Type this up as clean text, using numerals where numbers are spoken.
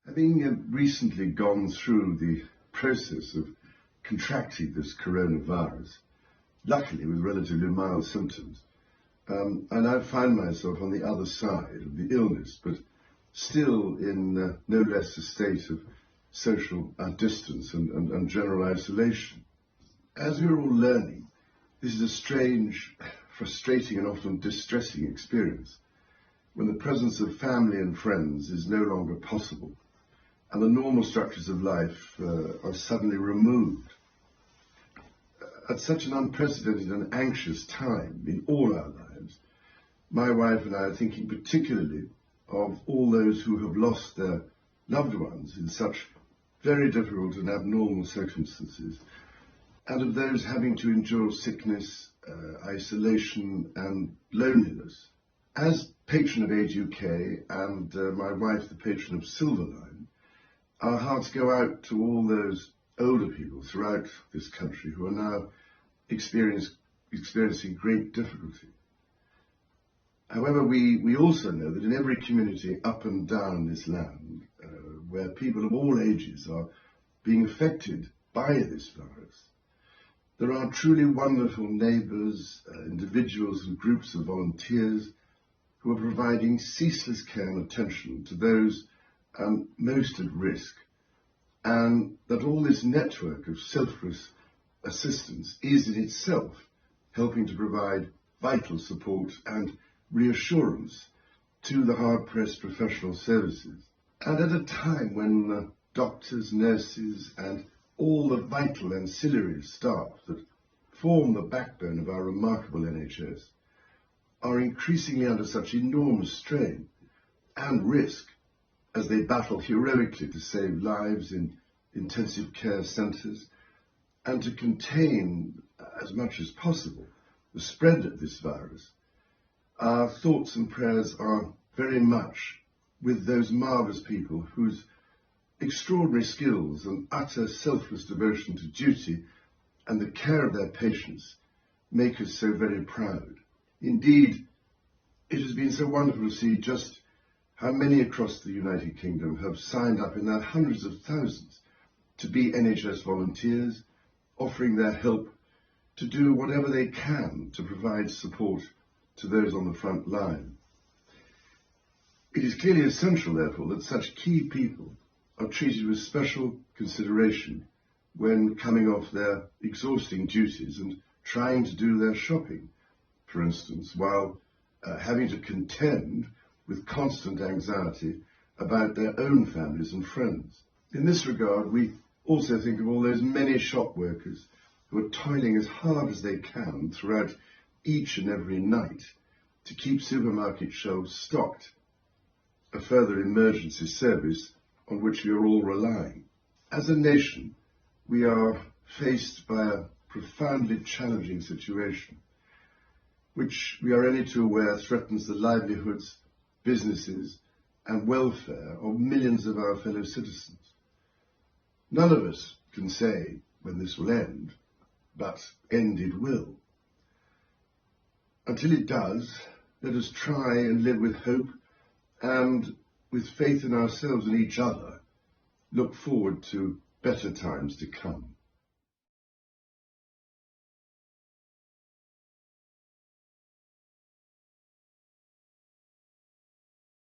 Having recently gone through the process of contracting this coronavirus, luckily with relatively mild symptoms, I now find myself on the other side of the illness, but still in no less a state of social distance and general isolation. As we're all learning, this is a strange, frustrating and often distressing experience when the presence of family and friends is no longer possible and the normal structures of life are suddenly removed. At such an unprecedented and anxious time in all our lives, my wife and I are thinking particularly of all those who have lost their loved ones in such very difficult and abnormal circumstances, and of those having to endure sickness, isolation and loneliness. As patron of Age UK and my wife the patron of Silverline, our hearts go out to all those older people throughout this country who are now experiencing great difficulty. However, we also know that in every community up and down this land, where people of all ages are being affected by this virus, there are truly wonderful neighbours, individuals and groups of volunteers who are providing ceaseless care and attention to those most at risk, and that all this network of selfless assistance is in itself helping to provide vital support and reassurance to the hard-pressed professional services. And at a time when doctors, nurses and all the vital ancillary staff that form the backbone of our remarkable NHS are increasingly under such enormous strain and risk as they battle heroically to save lives in intensive care centres and to contain as much as possible the spread of this virus, our thoughts and prayers are very much with those marvellous people whose extraordinary skills and utter selfless devotion to duty and the care of their patients make us so very proud. Indeed, it has been so wonderful to see just how many across the United Kingdom have signed up in their hundreds of thousands to be NHS volunteers, offering their help to do whatever they can to provide support to those on the front line. It is clearly essential, therefore, that such key people are treated with special consideration when coming off their exhausting duties and trying to do their shopping, for instance, while having to contend with constant anxiety about their own families and friends. In this regard, we also think of all those many shop workers who are toiling as hard as they can throughout each and every night to keep supermarket shelves stocked, a further emergency service on which we are all relying. As a nation, we are faced by a profoundly challenging situation, which we are only too aware threatens the livelihoods, businesses and welfare of millions of our fellow citizens. None of us can say when this will end, but end it will. Until it does, let us try and live with hope and with faith in ourselves and each other, look forward to better times to come.